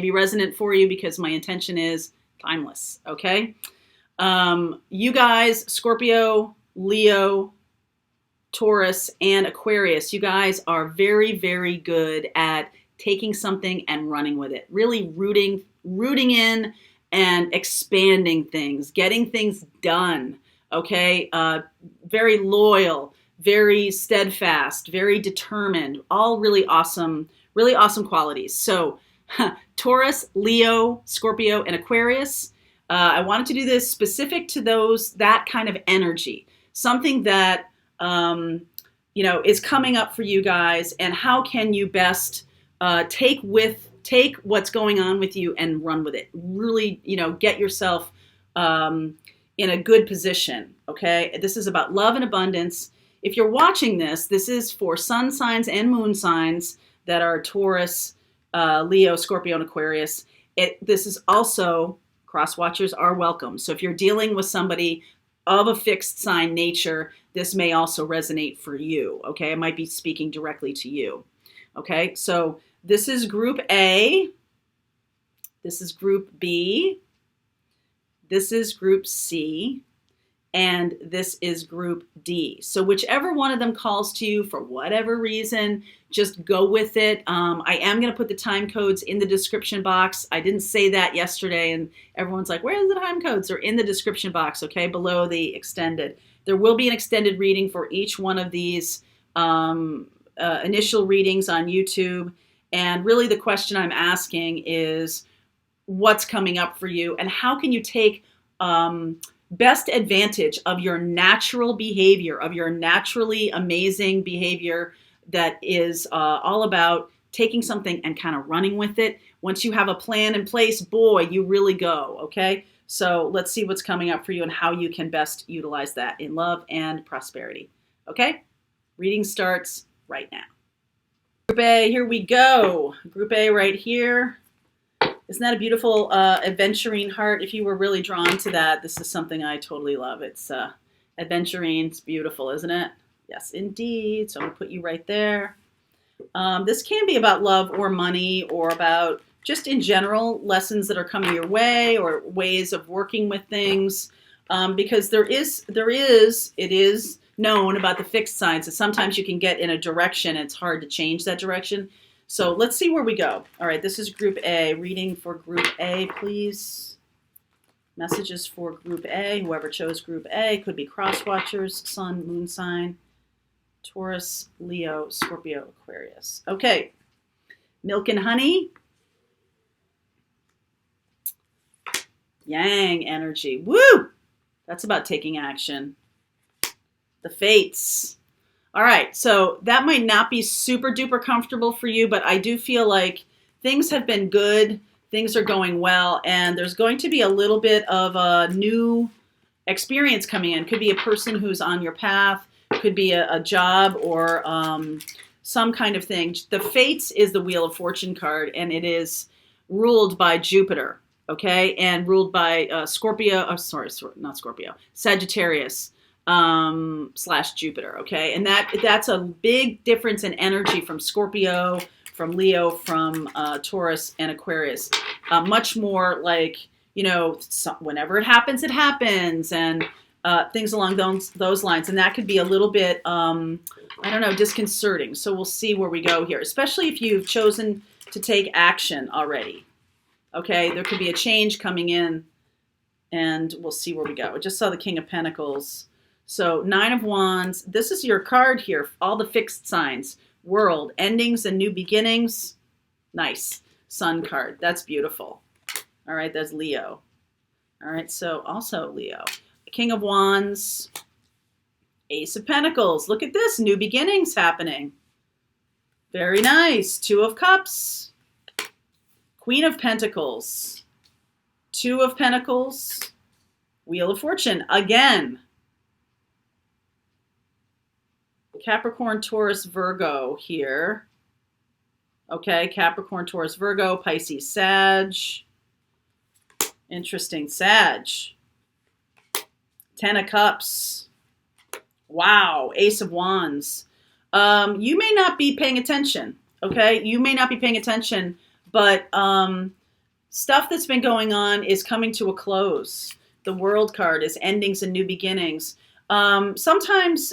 be resonant for you because my intention is timeless, okay? You guys, Scorpio, Leo, Taurus, and Aquarius, you guys are very, very good at taking something and running with it. Really rooting in and expanding things, getting things done, okay? Very loyal, very steadfast, very determined, all really awesome qualities. So Taurus, Leo, Scorpio, and Aquarius, I wanted to do this specific to that kind of energy, something that, is coming up for you guys, and how can you best take what's going on with you and run with it. Really, get yourself in a good position, okay? This is about love and abundance. If you're watching this is for sun signs and moon signs that are Taurus, Leo, Scorpio, and Aquarius. This is also, cross watchers are welcome. So if you're dealing with somebody of a fixed sign nature, this may also resonate for you, okay? I might be speaking directly to you, okay? So this is group A, this is group B, this is group C, and this is group D. So whichever one of them calls to you for whatever reason, just go with it. I am going to put the time codes in the description box. I didn't say that yesterday, and everyone's like, where's the time codes? They're in the description box, okay, below the extended. There will be an extended reading for each one of these initial readings on YouTube. And really the question I'm asking is, what's coming up for you, and how can you take best advantage of your natural behavior, of your naturally amazing behavior that is all about taking something and kind of running with it. Once you have a plan in place, boy, you really go, okay? So let's see what's coming up for you and how you can best utilize that in love and prosperity, okay? Reading starts right now. Group A, here we go. Group A right here. Isn't that a beautiful adventuring heart? If you were really drawn to that, this is something I totally love. It's adventuring. It's beautiful, isn't it? Yes, indeed. So I'm going to put you right there. This can be about love or money, or about just in general lessons that are coming your way, or ways of working with things. Because it is known about the fixed signs that sometimes you can get in a direction and it's hard to change that direction. So let's see where we go. All right, this is group A. Reading for group A, please. Messages for group A. Whoever chose group A. Could be cross watchers, sun, moon sign, Taurus, Leo, Scorpio, Aquarius. Okay, milk and honey. Yang energy. Woo! That's about taking action. The fates. All right, so that might not be super duper comfortable for you, but I do feel like things have been good, things are going well, and there's going to be a little bit of a new experience coming in. Could be a person who's on your path, could be a job, or some kind of thing. The Fates is the Wheel of Fortune card, and it is ruled by Jupiter, okay, and ruled by Sagittarius. / Jupiter, okay? And that's a big difference in energy from Scorpio, from Leo, from Taurus, and Aquarius. Much more like, whenever it happens, and things along those lines. And that could be a little bit, disconcerting. So we'll see where we go here, especially if you've chosen to take action already, okay? There could be a change coming in, and we'll see where we go. I just saw the King of Pentacles. So 9 of Wands, this is your card here, all the fixed signs. World, endings and new beginnings. Nice. Sun card, that's beautiful. All right, that's Leo. All right, so also Leo. King of Wands, Ace of Pentacles. Look at this, new beginnings happening. Very nice. 2 of Cups. Queen of Pentacles. 2 of Pentacles. Wheel of Fortune, again. Capricorn, Taurus, Virgo here. Okay, Capricorn, Taurus, Virgo, Pisces, Sag. Interesting, Sag. 10 of Cups. Wow, Ace of Wands. You may not be paying attention, okay? You may not be paying attention, but stuff that's been going on is coming to a close. The World card is endings and new beginnings. Sometimes,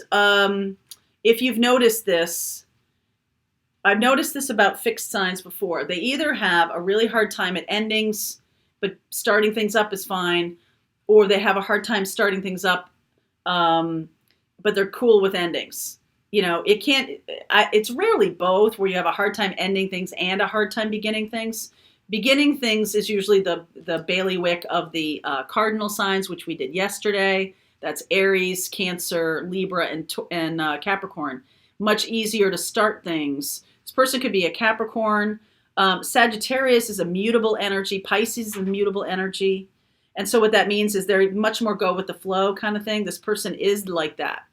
if you've noticed this, I've noticed this about fixed signs before. They either have a really hard time at endings, but starting things up is fine, or they have a hard time starting things up, but they're cool with endings. It's rarely both, where you have a hard time ending things and a hard time beginning things. Beginning things is usually the bailiwick of the cardinal signs, which we did yesterday. That's Aries, Cancer, Libra, and Capricorn. Much easier to start things. This person could be a Capricorn. Sagittarius is a mutable energy. Pisces is a mutable energy. And so what that means is they're much more go with the flow kind of thing. This person is like that.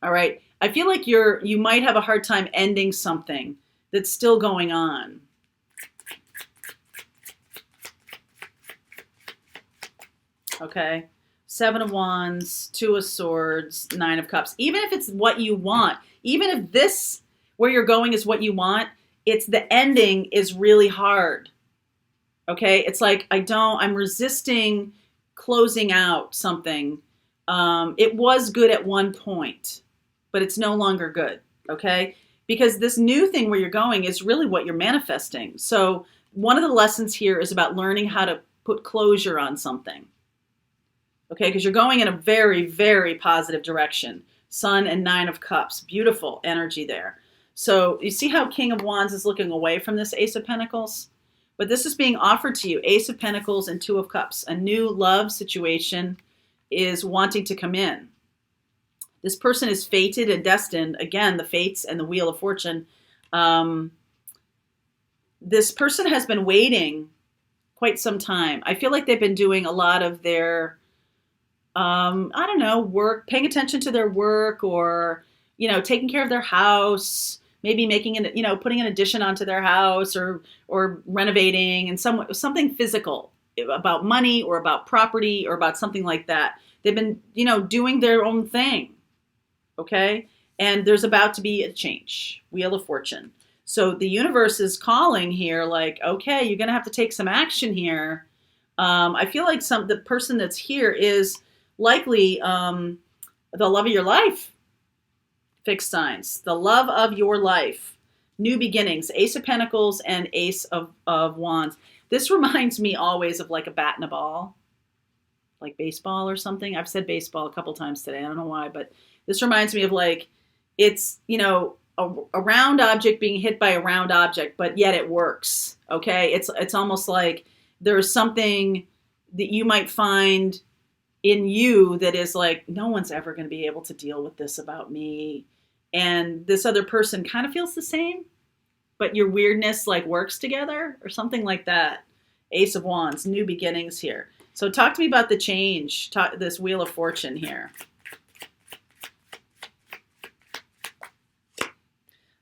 All right. I feel like you might have a hard time ending something that's still going on. Okay. 7 of Wands, 2 of Swords, 9 of Cups. Even if it's what you want, even if this, where you're going is what you want, it's the ending is really hard. Okay. It's like, I'm resisting closing out something. It was good at one point, but it's no longer good. Okay. Because this new thing where you're going is really what you're manifesting. So one of the lessons here is about learning how to put closure on something. Okay, because you're going in a very, very positive direction. Sun and 9 of Cups. Beautiful energy there. So you see how King of Wands is looking away from this Ace of Pentacles? But this is being offered to you. Ace of Pentacles and 2 of Cups. A new love situation is wanting to come in. This person is fated and destined. Again, the fates and the Wheel of Fortune. This person has been waiting quite some time. I feel like they've been doing a lot of their work, paying attention to their work, or, taking care of their house, maybe putting an addition onto their house, or renovating, and something physical about money or about property or about something like that. They've been, doing their own thing. Okay. And there's about to be a change. Wheel of Fortune. So the universe is calling here, like, okay, you're going to have to take some action here. I feel like the person that's here is likely the love of your life. Fixed signs. The love of your life. New beginnings. Ace of Pentacles and Ace of Wands. This reminds me always of like a bat and a ball. Like baseball or something. I've said baseball a couple times today. I don't know why, but this reminds me of like, it's, a round object being hit by a round object, but yet it works. Okay. It's almost like there's something that you might find in you that is like, no one's ever going to be able to deal with this about me. And this other person kind of feels the same, but your weirdness like works together or something like that. Ace of Wands, new beginnings here. So talk to me about the change, this Wheel of Fortune here.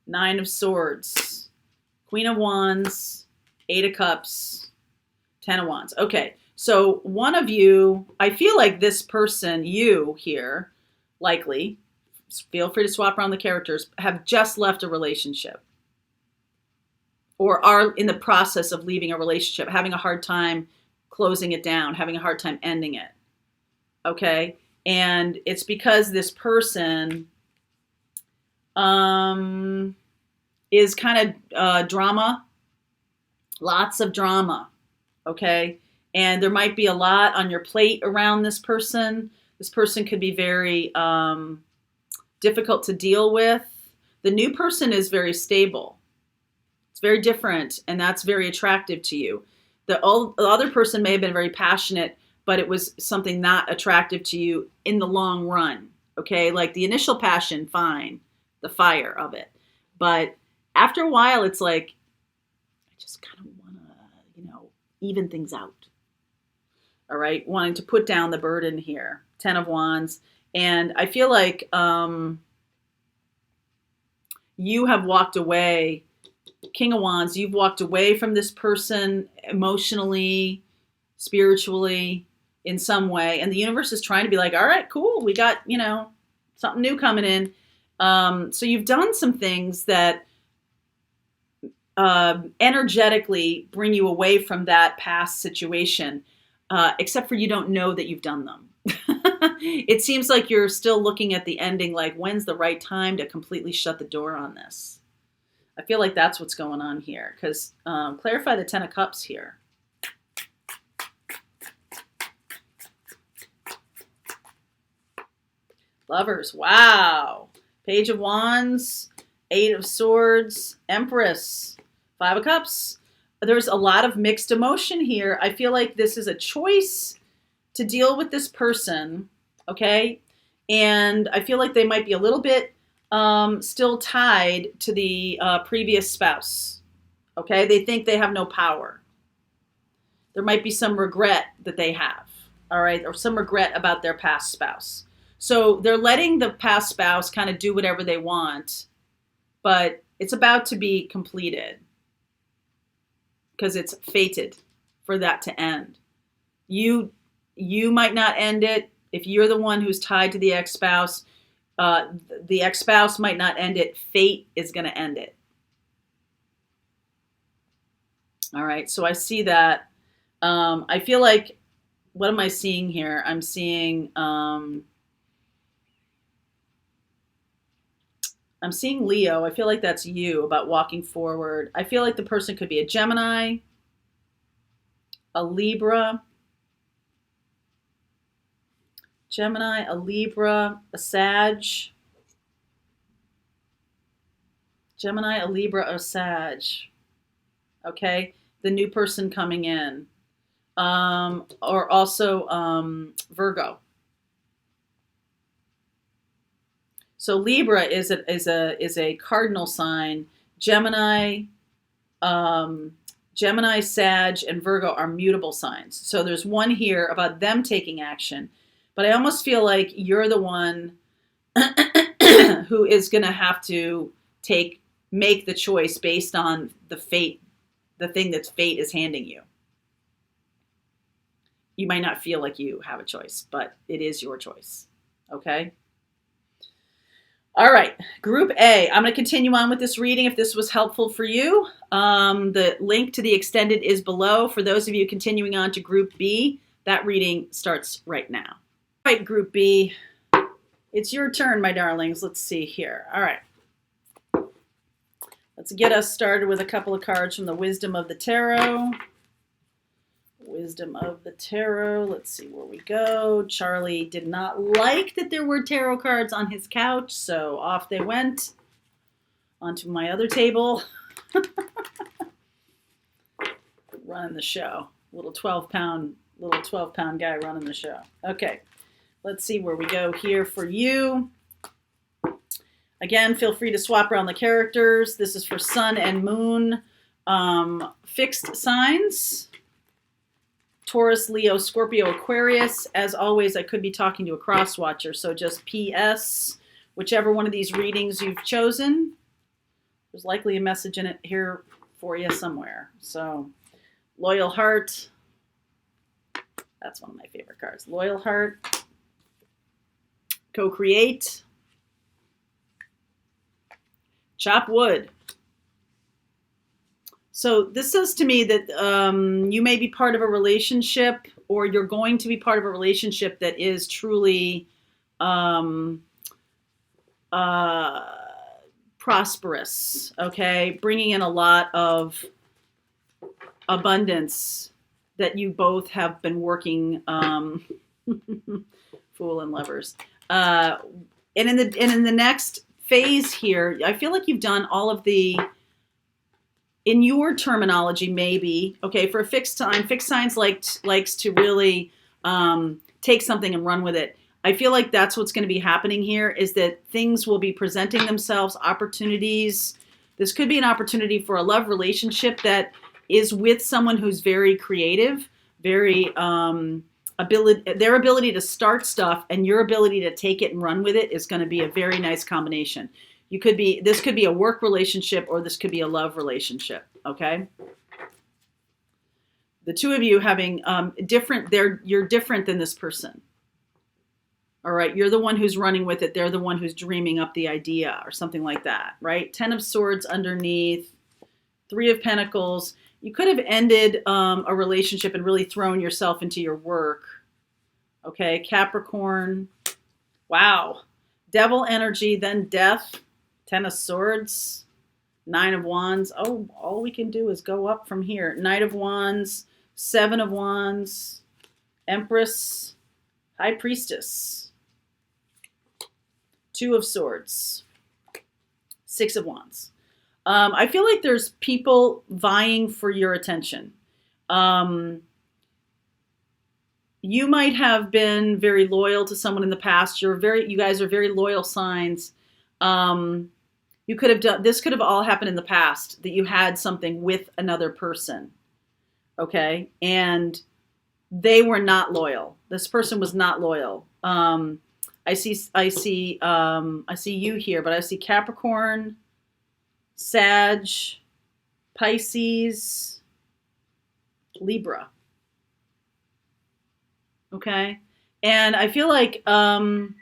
9 of Swords, Queen of Wands, 8 of Cups, 10 of Wands. Okay. So one of you, I feel like this person, you here, likely, feel free to swap around the characters, have just left a relationship or are in the process of leaving a relationship, having a hard time closing it down, having a hard time ending it. Okay. And it's because this person is kind of drama, lots of drama. Okay. And there might be a lot on your plate around this person. This person could be very difficult to deal with. The new person is very stable. It's very different, and that's very attractive to you. The other person may have been very passionate, but it was something not attractive to you in the long run. Okay, like the initial passion, fine, the fire of it. But after a while, it's like, I just kind of want to, even things out. All right, wanting to put down the burden here. 10 of Wands. And I feel like you have walked away. King of Wands, you've walked away from this person emotionally, spiritually, in some way. And the universe is trying to be like, all right, cool. We got, something new coming in. So you've done some things that energetically bring you away from that past situation, except for you don't know that you've done them. It seems like you're still looking at the ending, like when's the right time to completely shut the door on this? I feel like that's what's going on here, because clarify the Ten of Cups here. Lovers, wow. Page of Wands, Eight of Swords, Empress, Five of Cups. There's a lot of mixed emotion here. I feel like this is a choice to deal with this person, okay? And I feel like they might be a little bit still tied to the previous spouse, okay? They think they have no power. There might be some regret that they have, all right? Or some regret about their past spouse. So they're letting the past spouse kind of do whatever they want, but it's about to be completed because it's fated for that to end. You might not end it. If you're the one who's tied to the ex-spouse, the ex-spouse might not end it. Fate is going to end it. All right, so I see that. I feel like, what am I seeing here? I'm seeing Leo. I feel like that's you, about walking forward. I feel like the person could be a Gemini, a Libra, a Sag. Gemini, a Libra, a Sag. Okay, the new person coming in. Or also Virgo. So Libra is a cardinal sign. Gemini, Sag, and Virgo are mutable signs. So there's one here about them taking action, but I almost feel like you're the one who is going to have to make the choice based on the fate, the thing that fate is handing you. You might not feel like you have a choice, but it is your choice. Okay? All right, Group A. I'm going to continue on with this reading if this was helpful for you. The link to the extended is below. For those of you continuing on to Group B, that reading starts right now. All right, Group B. It's your turn, my darlings. Let's see here. All right. Let's get us started with a couple of cards from the Wisdom of the Tarot. Wisdom of the Tarot. Let's see where we go. Charlie did not like that there were tarot cards on his couch, so off they went onto my other table. Running the show. Little 12-pound guy running the show. Okay, let's see where we go here for you. Again, feel free to swap around the characters. This is for Sun and Moon fixed signs. Taurus, Leo, Scorpio, Aquarius. As always, I could be talking to a cross-watcher, so just PS, whichever one of these readings you've chosen. There's likely a message in it here for you somewhere. So, Loyal Heart. That's one of my favorite cards. Loyal Heart. Co-create. Chop wood. So this says to me that you may be part of a relationship, or you're going to be part of a relationship that is truly prosperous, okay? Bringing in a lot of abundance that you both have been working, fool and lovers. And in the next phase here, I feel like you've done all of the, in your terminology, maybe, okay, for a fixed signs likes to really take something and run with it. I feel like that's what's going to be happening here, is that things will be presenting themselves, opportunities. This could be an opportunity for a love relationship that is with someone who's very creative, very their ability to start stuff and your ability to take it and run with it is going to be a very nice combination. This could be a work relationship, or this could be a love relationship, okay? The two of you having you're different than this person. All right, you're the one who's running with it. They're the one who's dreaming up the idea or something like that, right? 10 of Swords underneath, Three of Pentacles. You could have ended a relationship and really thrown yourself into your work. Okay, Capricorn. Wow. Devil energy, then death. Ten of Swords. Nine of Wands. Oh, all we can do is go up from here. Knight of Wands. Seven of Wands. Empress. High Priestess. Two of Swords. Six of Wands. I feel like there's people vying for your attention. You might have been very loyal to someone in the past. You guys are very loyal signs. You could have done, this could have all happened in the past, that you had something with another person. Okay. And they were not loyal. This person was not loyal. I see you here, but I see Capricorn, Sag, Pisces, Libra. Okay. And I feel like the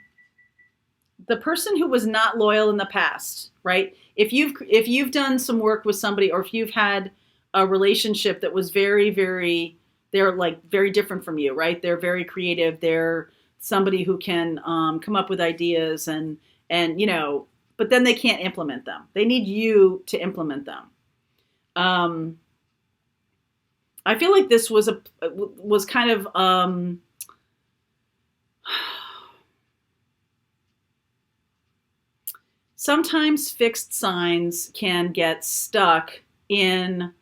person who was not loyal in the past, right? If you've done some work with somebody, or if you've had a relationship that was very, very, they're like very different from you, right? They're very creative. They're somebody who can come up with ideas and you know, but then they can't implement them. They need you to implement them. I feel like this was kind of sometimes fixed signs can get stuck in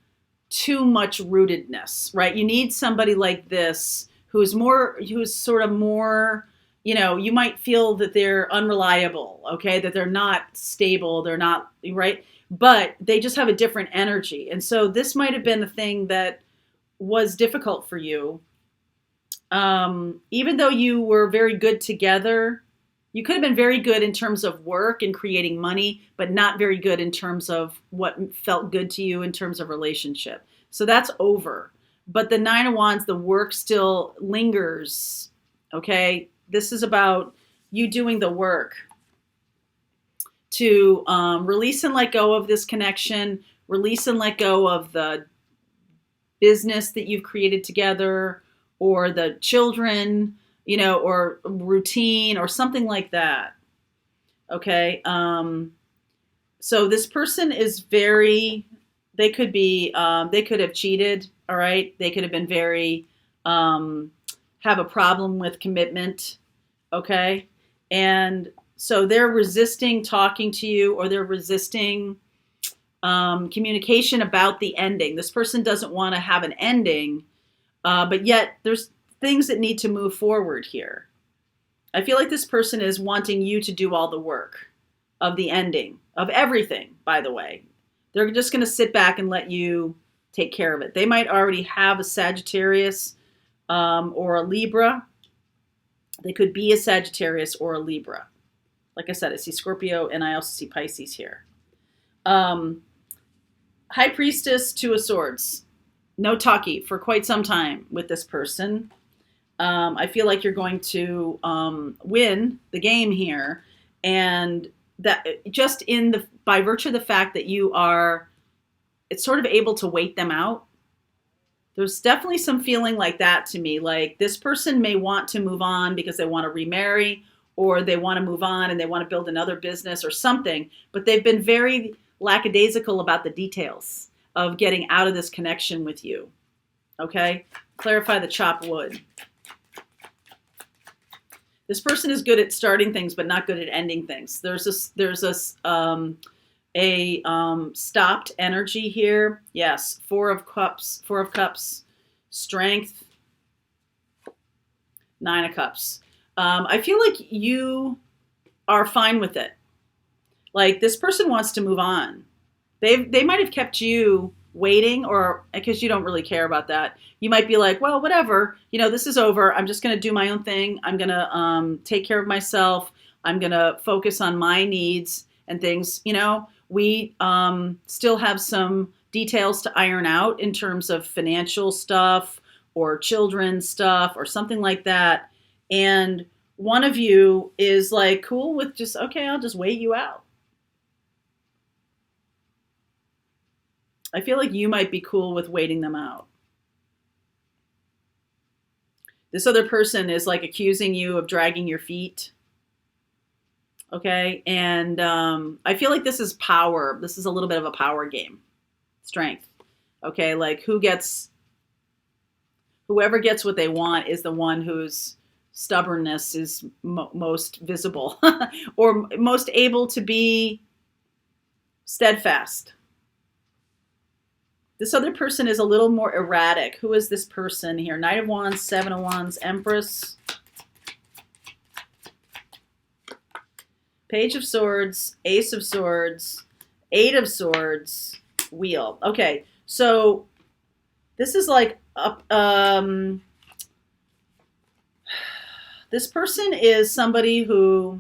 too much rootedness, right? You need somebody like this who's sort of more, you know, you might feel that they're unreliable, okay? That they're not stable, they're not, right? But they just have a different energy. And so this might have been the thing that was difficult for you. Even though you were very good together, you could have been very good in terms of work and creating money, but not very good in terms of what felt good to you in terms of relationship. So that's over. But the Nine of Wands, the work still lingers. Okay. This is about you doing the work to release and let go of this connection, release and let go of the business that you've created together, or the children, you know, or routine or something like that. Okay. So this person is they could have cheated. All right. They could have been very, have a problem with commitment. Okay. And so they're resisting talking to you, or they're resisting communication about the ending. This person doesn't want to have an ending, but yet there's things that need to move forward here. I feel like this person is wanting you to do all the work of the ending of everything, by the way. They're just going to sit back and let you take care of it. They might already have a Sagittarius or a Libra. They could be a Sagittarius or a Libra. Like I said, I see Scorpio and I also see Pisces here. High Priestess, Two of Swords. No talkie for quite some time with this person. I feel like you're going to win the game here, and that just by virtue of the fact that it's sort of able to wait them out. There's definitely some feeling like that to me. Like this person may want to move on because they want to remarry, or they want to move on and they want to build another business or something, but they've been very lackadaisical about the details of getting out of this connection with you. Okay? Clarify the chopped wood. This person is good at starting things, but not good at ending things. There's a stopped energy here. Yes. Four of Cups, Strength, Nine of Cups. I feel like you are fine with it. Like this person wants to move on. They might have kept you waiting, or because you don't really care about that. You might be like, well, whatever, you know, this is over. I'm just going to do my own thing. I'm going to take care of myself. I'm going to focus on my needs and things. You know, we still have some details to iron out in terms of financial stuff or children's stuff or something like that. And one of you is like cool with just, okay, I'll just wait you out. I feel like you might be cool with waiting them out. This other person is like accusing you of dragging your feet. Okay. And I feel like this is power. This is a little bit of a power game. Strength. Okay. Like whoever gets what they want is the one whose stubbornness is most visible or most able to be steadfast. This other person is a little more erratic. Who is this person here? Knight of Wands, Seven of Wands, Empress, Page of Swords, Ace of Swords, Eight of Swords, Wheel. Okay, so this is like this person is somebody who,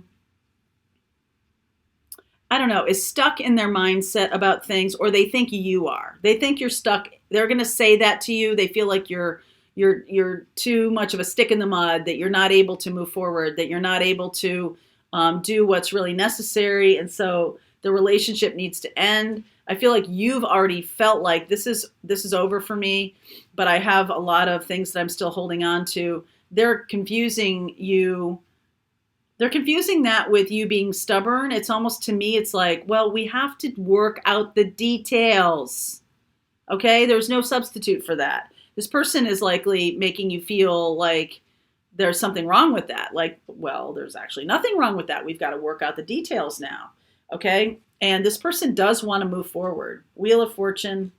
I don't know, is stuck in their mindset about things, or they think you are. They think you're stuck. They're going to say that to you. They feel like you're too much of a stick in the mud, that you're not able to move forward, that you're not able to do what's really necessary. And so the relationship needs to end. I feel like you've already felt like this is over for me, but I have a lot of things that I'm still holding on to. They're confusing you. They're confusing that with you being stubborn. It's almost, to me, it's like, well, we have to work out the details. Okay? There's no substitute for that. This person is likely making you feel like there's something wrong with that. Like, well, there's actually nothing wrong with that. We've got to work out the details now. Okay? And this person does want to move forward. Wheel of Fortune,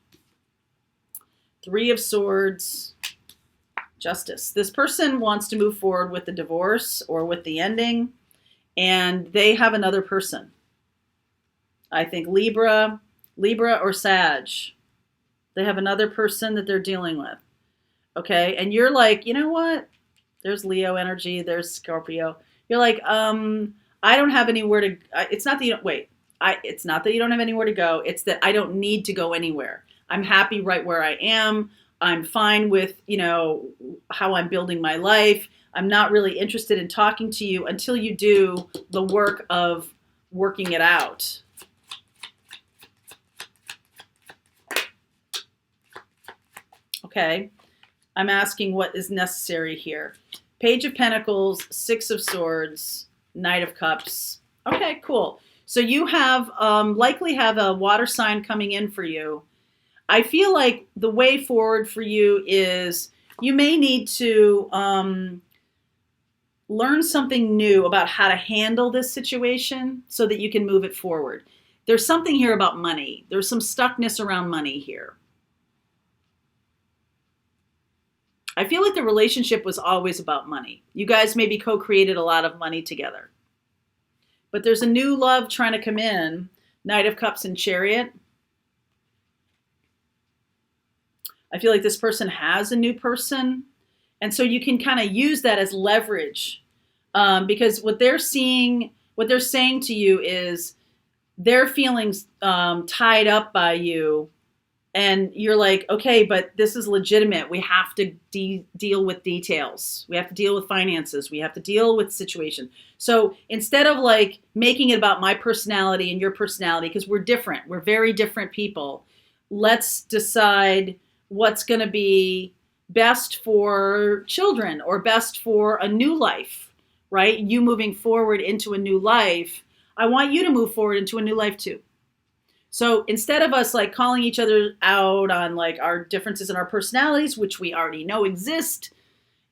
Three of Swords, Justice. This person wants to move forward with the divorce or with the ending, and they have another person. I think Libra or Sag. They have another person that they're dealing with. Okay? And you're like, you know what? There's Leo energy. There's Scorpio. You're like, I don't have anywhere to. It's not that you don't wait. It's not that you don't have anywhere to go. It's that I don't need to go anywhere. I'm happy right where I am. I'm fine with, how I'm building my life. I'm not really interested in talking to you until you do the work of working it out. Okay. I'm asking what is necessary here. Page of Pentacles, Six of Swords, Knight of Cups. Okay, cool. So you have likely have a water sign coming in for you. I feel like the way forward for you is you may need to learn something new about how to handle this situation so that you can move it forward. There's something here about money. There's some stuckness around money here. I feel like the relationship was always about money. You guys maybe co-created a lot of money together. But there's a new love trying to come in. Knight of Cups and Chariot. I feel like this person has a new person. And so you can kind of use that as leverage. Because what they're saying to you is their feelings tied up by you. And you're like, okay, but this is legitimate. We have to deal with details. We have to deal with finances. We have to deal with situation. So instead of like making it about my personality and your personality, because we're different, we're very different people, let's decide what's going to be best for children or best for a new life, right? You moving forward into a new life. I want you to move forward into a new life too. So instead of us like calling each other out on like our differences in our personalities, which we already know exist,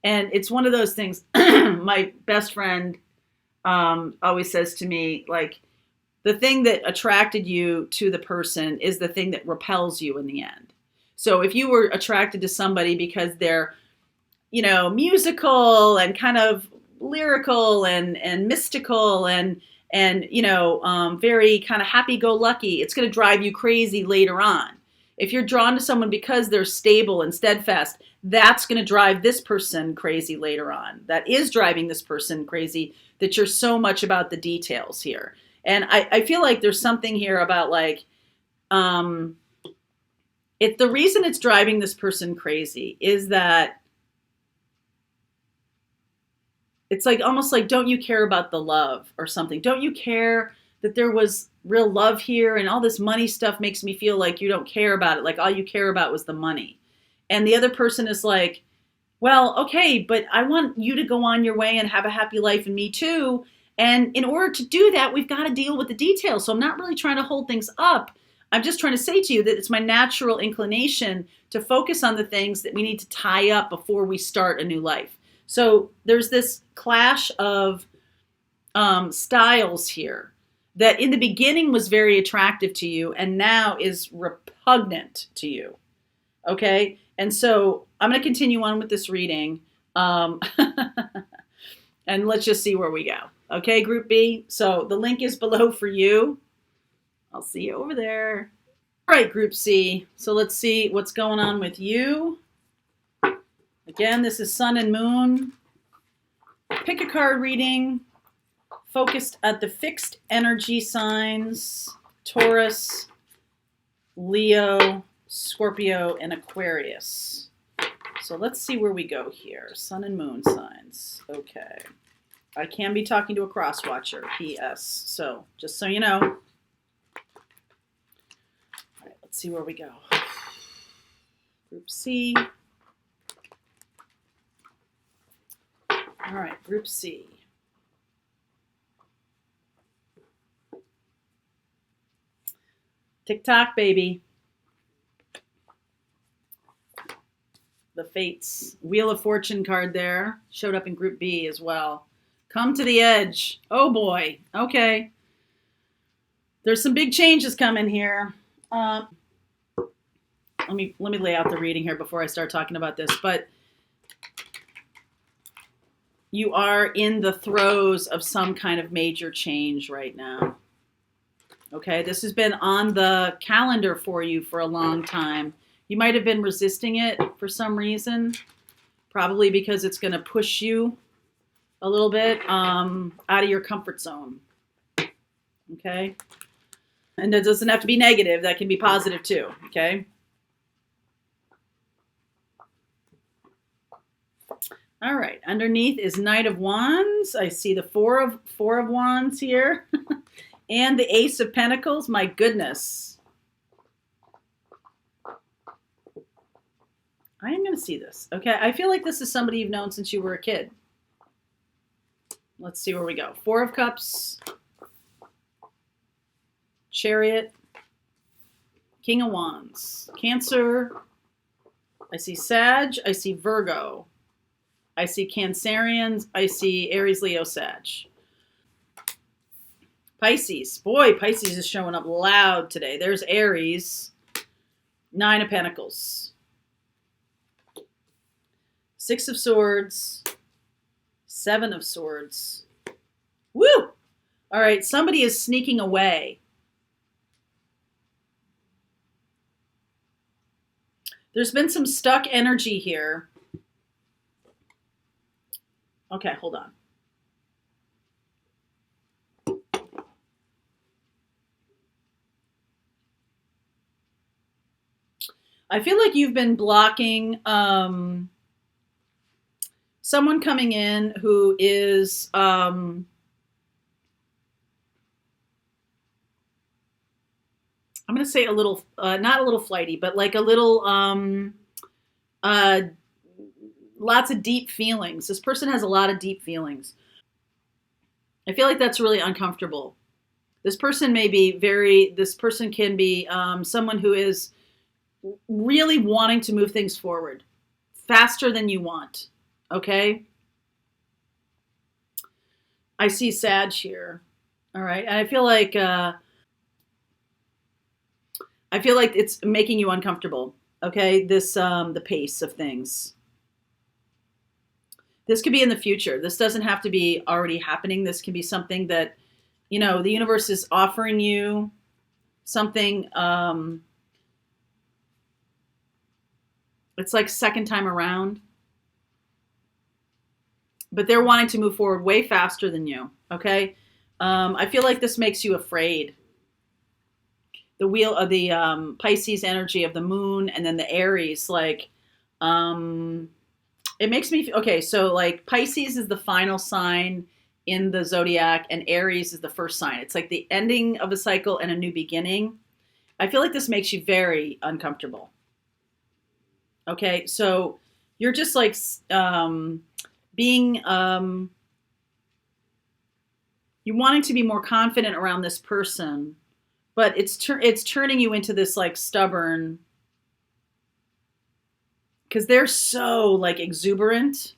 and it's one of those things, my best friend always says to me, like, the thing that attracted you to the person is the thing that repels you in the end. So if you were attracted to somebody because they're, musical and kind of lyrical and mystical and very kind of happy-go-lucky, it's going to drive you crazy later on. If you're drawn to someone because they're stable and steadfast, that's going to drive this person crazy later on. That is driving this person crazy, that you're so much about the details here. And I feel like there's something here about like, the reason it's driving this person crazy is that it's like almost like, don't you care about the love or something? Don't you care that there was real love here, and all this money stuff makes me feel like you don't care about it. Like all you care about was the money. And the other person is like, well, okay, but I want you to go on your way and have a happy life, and me too. And in order to do that, we've got to deal with the details. So I'm not really trying to hold things up. I'm just trying to say to you that it's my natural inclination to focus on the things that we need to tie up before we start a new life. So there's this clash of styles here that in the beginning was very attractive to you and now is repugnant to you. Okay? And so I'm going to continue on with this reading. And let's just see where we go. Okay, Group B? So the link is below for you. I'll see you over there. All right, Group C. So let's see what's going on with you. Again, this is Sun and Moon. Pick a card reading focused at the fixed energy signs: Taurus, Leo, Scorpio, and Aquarius. So let's see where we go here. Sun and Moon signs. Okay. I can be talking to a cross watcher, P.S. So just so you know. All right, let's see where we go. Group C. All right, Group C. Tick-tock, baby. The Fates. Wheel of Fortune card there. Showed up in Group B as well. Come to the edge. Oh, boy. Okay. There's some big changes coming here. Let me lay out the reading here before I start talking about this. But you are in the throes of some kind of major change right now. Okay, this has been on the calendar for you for a long time. You might have been resisting it for some reason, probably because it's going to push you a little bit out of your comfort zone. Okay, and it doesn't have to be negative. That can be positive too. Okay. All right, underneath is Knight of Wands. I see the four of Wands here. And the Ace of Pentacles. My goodness. I am going to see this. Okay, I feel like this is somebody you've known since you were a kid. Let's see where we go. Four of Cups. Chariot. King of Wands. Cancer. I see Sag. I see Virgo. I see Cancerians. I see Aries, Leo, Sag. Pisces. Boy, Pisces is showing up loud today. There's Aries. Nine of Pentacles. Six of Swords. Seven of Swords. Woo! All right, somebody is sneaking away. There's been some stuck energy here. Okay, hold on. I feel like you've been blocking someone coming in who is I'm going to say a little, not a little flighty, but like a little, lots of deep feelings. This person has a lot of deep feelings. I feel like that's really uncomfortable. This person can be someone who is really wanting to move things forward faster than you want. Okay. I see Sag here. All right. And I feel like it's making you uncomfortable. Okay. This, the pace of things. This could be in the future. This doesn't have to be already happening. This can be something that, you know, the universe is offering you something. It's like second time around. But they're wanting to move forward way faster than you. Okay. I feel like this makes you afraid. The wheel of the Pisces energy of the moon and then the Aries, like, it makes me, okay, so like Pisces is the final sign in the zodiac, and Aries is the first sign. It's like the ending of a cycle and a new beginning. I feel like this makes you very uncomfortable. Okay, so you're just like being you wanting to be more confident around this person, but it's turning you into this like stubborn, because they're so like exuberant.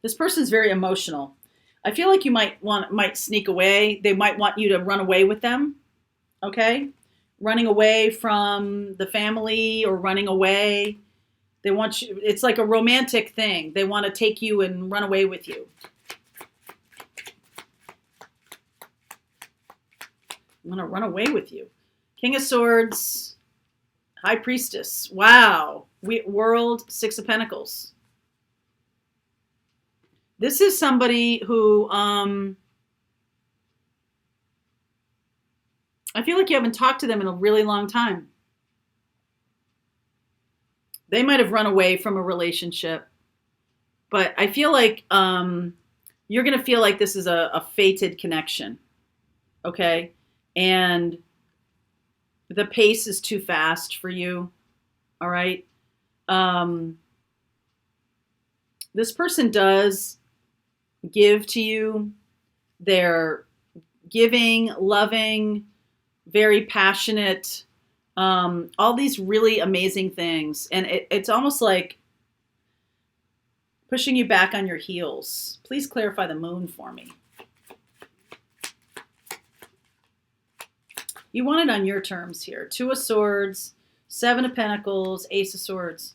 This person's very emotional. I feel like you might sneak away. They might want you to run away with them. Okay, running away from the family or running away. They want you. It's like a romantic thing. They want to take you and run away with you. I'm going to run away with you. King of Swords, High Priestess. Wow. World, Six of Pentacles. This is somebody who I feel like you haven't talked to them in a really long time. They might have run away from a relationship, but I feel like you're going to feel like this is a fated connection. Okay? And the pace is too fast for you. All right? This person does give to you. They're giving, loving, very passionate, all these really amazing things. And it's almost like pushing you back on your heels. Please clarify the moon for me. You want it on your terms here. Two of Swords, Seven of Pentacles, Ace of Swords.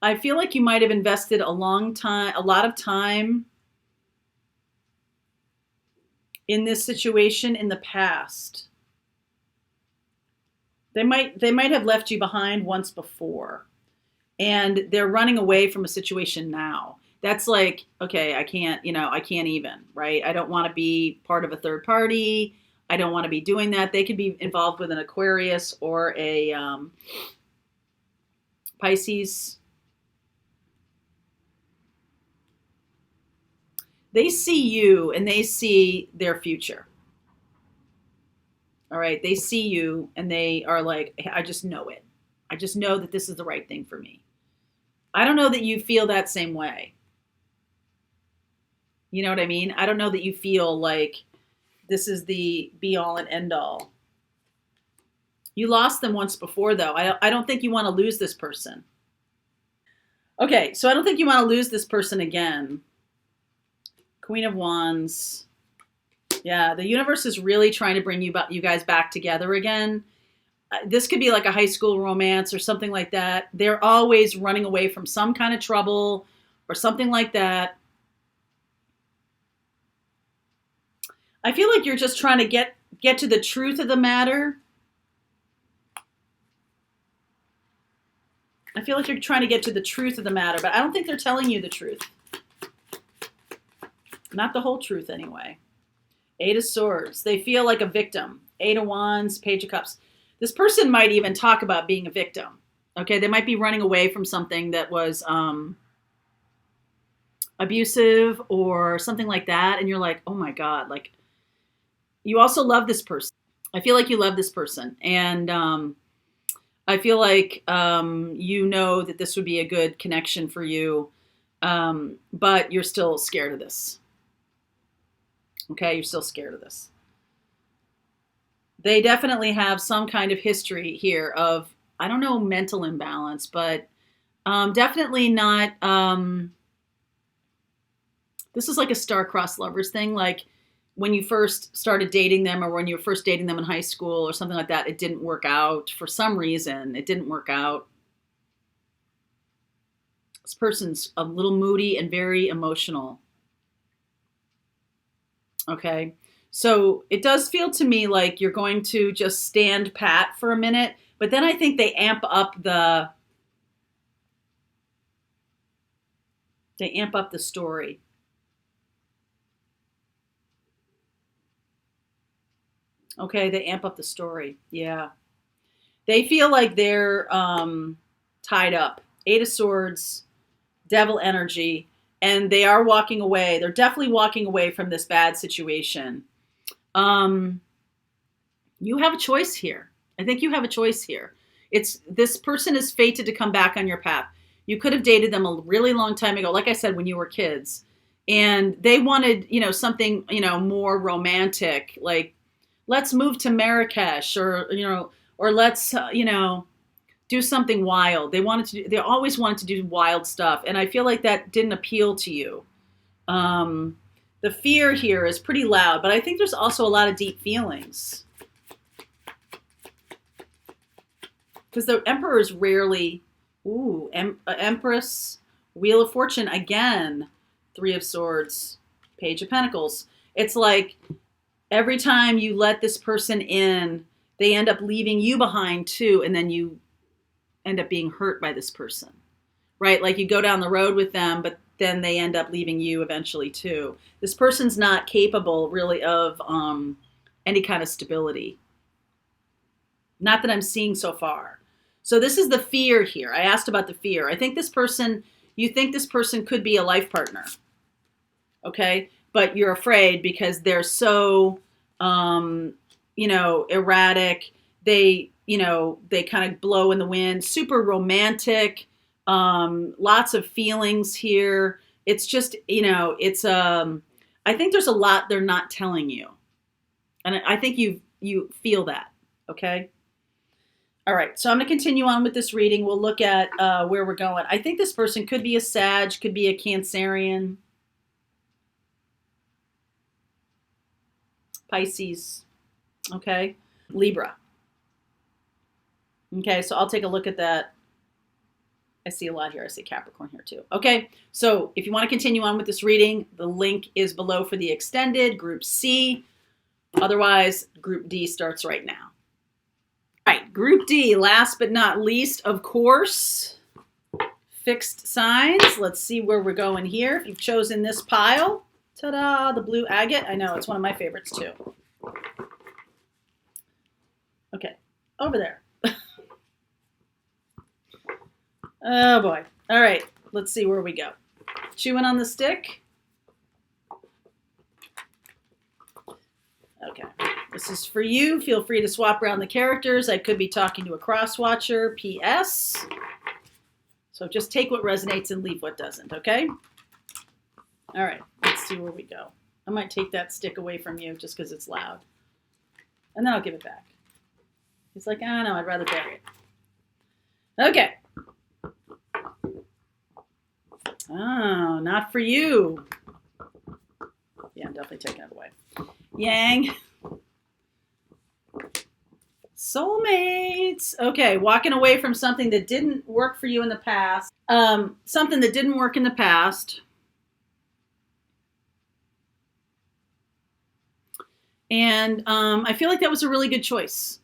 I feel like you might have invested a lot of time in this situation in the past. They might have left you behind once before, and they're running away from a situation now. That's like, okay, I can't even, right? I don't want to be part of a third party. I don't want to be doing that. They could be involved with an Aquarius or a Pisces. They see you and they see their future. All right. They see you and they are like, hey, I just know it. I just know that this is the right thing for me. I don't know that you feel that same way. You know what I mean? I don't know that you feel like this is the be all and end all. You lost them once before, though. I don't think you want to lose this person. Okay. So I don't think you want to lose this person again. Queen of Wands. Yeah, the universe is really trying to bring you guys back together again. This could be like a high school romance or something like that. They're always running away from some kind of trouble or something like that. I feel like you're just trying to get to the truth of the matter. I feel like you're trying to get to the truth of the matter, but I don't think they're telling you the truth. Not the whole truth, anyway. Eight of Swords. They feel like a victim. Eight of Wands, Page of Cups. This person might even talk about being a victim. Okay, they might be running away from something that was abusive or something like that. And you're like, oh my God, like, you also love this person. I feel like you love this person. And I feel like you know that this would be a good connection for you, but you're still scared of this. Okay, you're still scared of this. They definitely have some kind of history here of, I don't know, mental imbalance, but definitely not. This is like a star-crossed lovers thing. Like when you first started dating them or when you were first dating them in high school or something like that, it didn't work out. For some reason, it didn't work out. This person's a little moody and very emotional. Okay. So it does feel to me like you're going to just stand pat for a minute, but then I think they amp up the story. Okay, they amp up the story. Yeah. They feel like they're tied up. 8 of Swords, Devil energy, and they are walking away. They're definitely walking away from this bad situation. You have a choice here. I think you have a choice here. This person is fated to come back on your path. You could have dated them a really long time ago, like I said, when you were kids, and they wanted, something, more romantic, like let's move to Marrakesh, or let's, do something wild. They always wanted to do wild stuff, and I feel like that didn't appeal to you. The fear here is pretty loud, but I think there's also a lot of deep feelings. Because the Emperor is rarely, Empress, Wheel of Fortune, again, 3 of Swords, Page of Pentacles. It's like every time you let this person in, they end up leaving you behind too, and then you end up being hurt by this person, right? Like you go down the road with them, but then they end up leaving you eventually too. This person's not capable really of any kind of stability. Not that I'm seeing so far. So this is the fear here. I asked about the fear. I think you think this person could be a life partner. Okay? But you're afraid because they're so, erratic. They kind of blow in the wind, super romantic, lots of feelings here. It's just, I think there's a lot they're not telling you. And I think you feel that. Okay? All right, so I'm going to continue on with this reading. We'll look at where we're going. I think this person could be a Sag, could be a Cancerian, Pisces, okay, Libra. Okay, so I'll take a look at that. I see a lot here. I see Capricorn here too. Okay, so if you want to continue on with this reading, the link is below for the extended, Group C. Otherwise, Group D starts right now. All right, Group D, last but not least, of course, fixed signs. Let's see where we're going here. If you've chosen this pile, ta-da, the blue agate. I know, it's one of my favorites too. Okay, over there. Oh boy. All right, let's see where we go. Chewing on the stick. Okay, this is for you. Feel free to swap around the characters. I could be talking to a cross-watcher. P.S. So just take what resonates and leave what doesn't, okay? All right, let's see where we go. I might take that stick away from you just because it's loud. And then I'll give it back. He's like, oh, no, I'd rather bury it. Okay. Oh, not for you. Yeah, I'm definitely taking it away. Yang. Soulmates. Okay, walking away from something that didn't work for you in the past. Something that didn't work in the past. And I feel like that was a really good choice.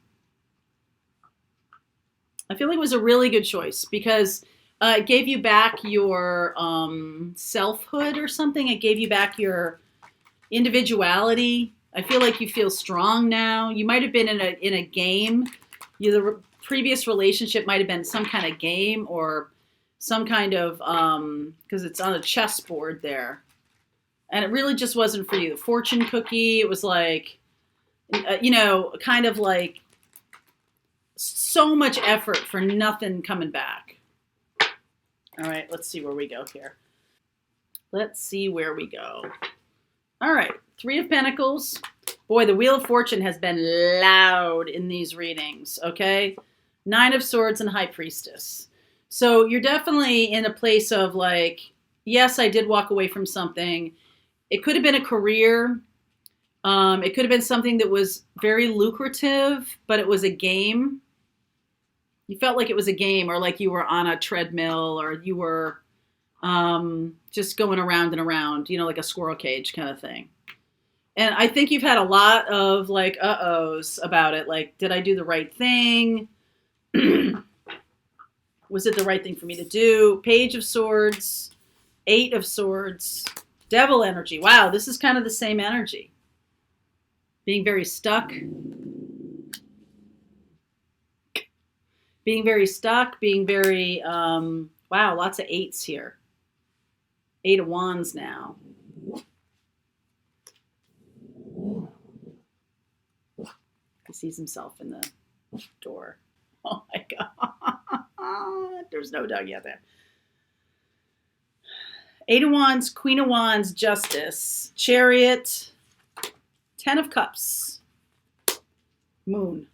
I feel like it was a really good choice because it gave you back your selfhood or something. It gave you back your individuality. I feel like you feel strong now. You might have been in a game. The previous relationship might have been some kind of game or some kind of, because it's on a chessboard there. And it really just wasn't for you. The fortune cookie, it was like, kind of like so much effort for nothing coming back. All right, let's see where we go here. Let's see where we go. All right, 3 of Pentacles. Boy, the Wheel of Fortune has been loud in these readings, okay? 9 of Swords and High Priestess. So you're definitely in a place of like, yes, I did walk away from something. It could have been a career. It could have been something that was very lucrative, but it was a game. You felt like it was a game or like you were on a treadmill or you were just going around and around, like a squirrel cage kind of thing. And I think you've had a lot of like uh-ohs about it. Like, did I do the right thing? Was it the right thing for me to do? Page of Swords, 8 of Swords, Devil energy. Wow, this is kind of the same energy. Being very stuck. being very stuck, being very, wow, lots of eights here. 8 of Wands now. He sees himself in the door. Oh my God. There's no doubt yet there. 8 of Wands, Queen of Wands, Justice, Chariot, 10 of Cups, Moon.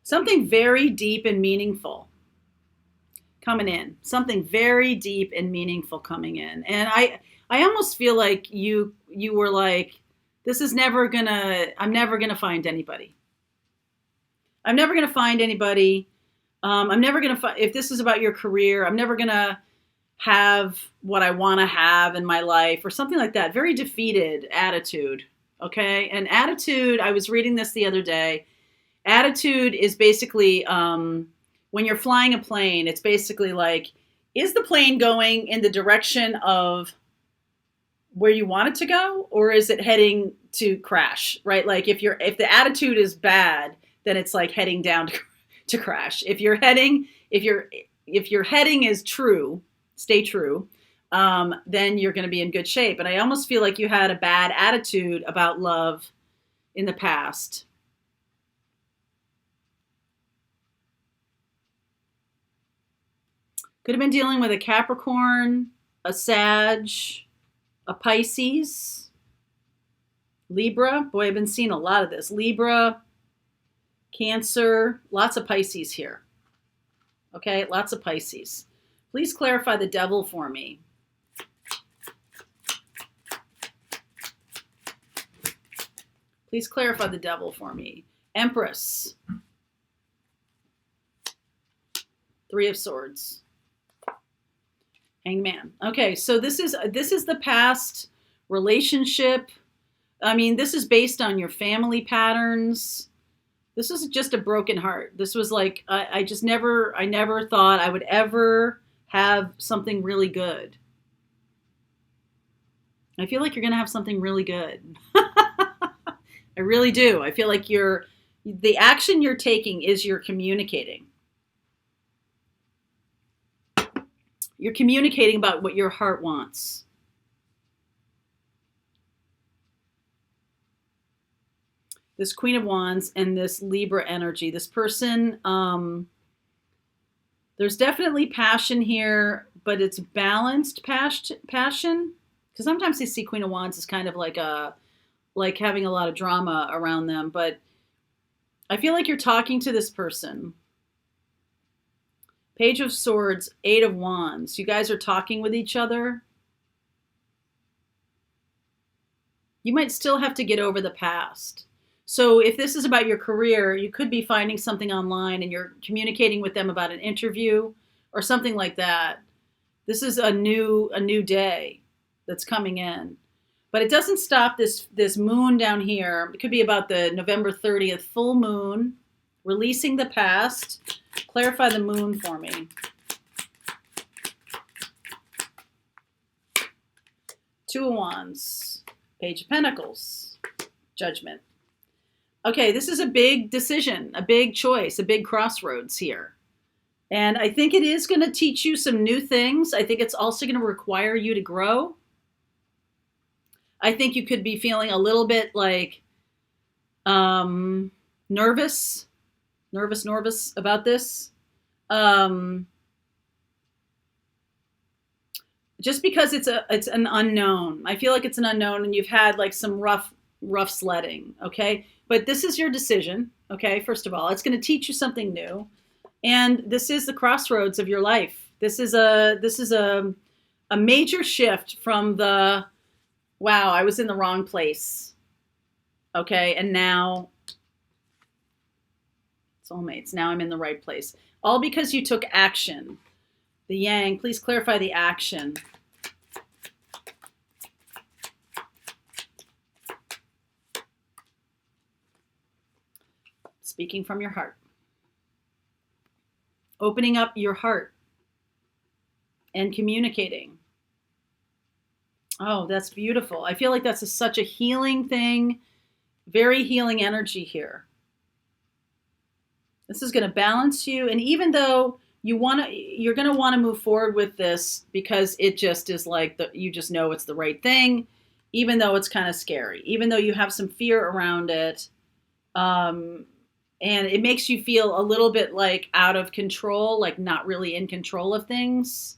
Something very deep and meaningful coming in. Something very deep and meaningful coming in. And I almost feel like you were like, I'm never gonna find anybody. I'm never gonna find anybody. I'm never gonna find, if this is about your career, I'm never gonna have what I want to have in my life or something like that. Very defeated attitude. Okay. And attitude, I was reading this the other day. Attitude is basically, when you're flying a plane, it's basically like, is the plane going in the direction of where you want it to go, or is it heading to crash, right? Like if the attitude is bad, then it's like heading down to crash. If your heading is true, stay true, then you're going to be in good shape. And I almost feel like you had a bad attitude about love in the past. Could have been dealing with a Capricorn, a Sag, a Pisces, Libra. Boy, I've been seeing a lot of this. Libra, Cancer, lots of Pisces here. Okay, lots of Pisces. Please clarify the Devil for me. Please clarify the Devil for me. Empress. 3 of Swords. Hangman. Okay, so this is the past relationship. I mean, this is based on your family patterns. This was just a broken heart. This was like, I never thought I would ever have something really good. I feel like you're going to have something really good. I really do. I feel like the action you're taking is you're communicating. You're communicating about what your heart wants. This Queen of Wands and this Libra energy. This person, there's definitely passion here, but it's balanced passion. Because sometimes I see Queen of Wands as kind of like having a lot of drama around them. But I feel like you're talking to this person. Page of Swords, 8 of Wands. You guys are talking with each other. You might still have to get over the past. So if this is about your career, you could be finding something online and you're communicating with them about an interview or something like that. This is a new day that's coming in. But it doesn't stop this moon down here. It could be about the November 30th full moon, releasing the past. Clarify the moon for me. 2 of Wands, Page of Pentacles, Judgment. Okay, this is a big decision, a big choice, a big crossroads here. And I think it is going to teach you some new things. I think it's also going to require you to grow. I think you could be feeling a little bit like nervous about this. Just because it's an unknown. I feel like it's an unknown and you've had like some rough sledding, okay? But this is your decision, okay? First of all, it's going to teach you something new. And this is the crossroads of your life. This is a major shift from the, wow, I was in the wrong place. Okay, and now soulmates. Now I'm in the right place. All because you took action. The Yang, please clarify the action. Speaking from your heart. Opening up your heart and communicating. Oh, that's beautiful. I feel like that's such a healing thing. Very healing energy here. This is going to balance you. And even though you're going to want to move forward with this because it just is like you just know it's the right thing, even though it's kind of scary, even though you have some fear around it. And it makes you feel a little bit like out of control, like not really in control of things.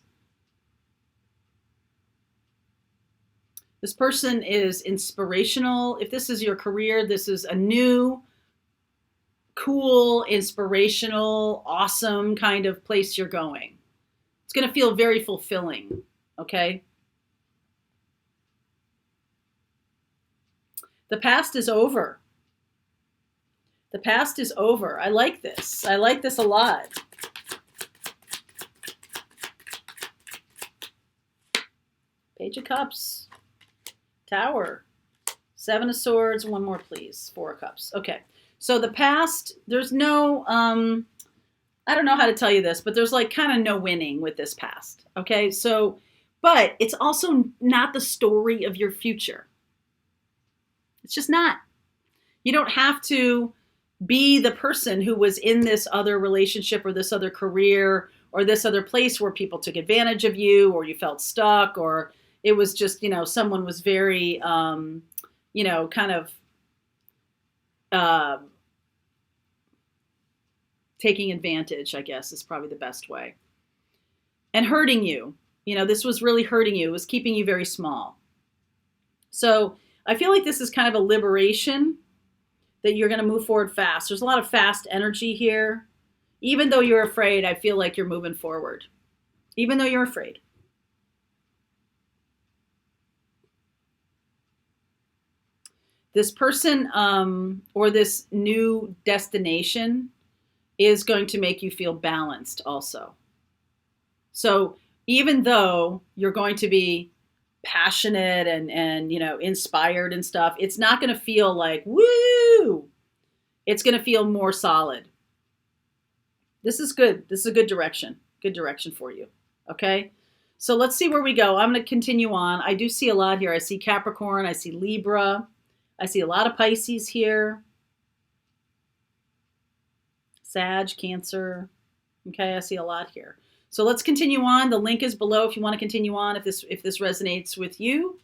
This person is inspirational. If this is your career, this is a new, cool, inspirational, awesome kind of place you're going. It's going to feel very fulfilling, okay? The past is over. The past is over. I like this. I like this a lot. Page of Cups. Tower. Seven of Swords. One more, please. Four of Cups. Okay. So the past, there's no, I don't know how to tell you this, but there's like kind of no winning with this past. Okay. So, but it's also not the story of your future. It's just not. You don't have to be the person who was in this other relationship or this other career or this other place where people took advantage of you or you felt stuck or it was just, someone was very, kind of taking advantage, I guess, is probably the best way. And hurting you. This was really hurting you. It was keeping you very small. So I feel like this is kind of a liberation that you're going to move forward fast. There's a lot of fast energy here. Even though you're afraid, I feel like you're moving forward. Even though you're afraid. This person or this new destination is going to make you feel balanced also. So even though you're going to be passionate and inspired and stuff, it's not going to feel like woo. It's going to feel more solid. This is good. This is a good direction. Good direction for you. Okay. So let's see where we go. I'm going to continue on. I do see a lot here. I see Capricorn. I see Libra. I see a lot of Pisces here. Sag, Cancer. Okay. I see a lot here. So let's continue on. The link is below if you want to continue on, if this resonates with you.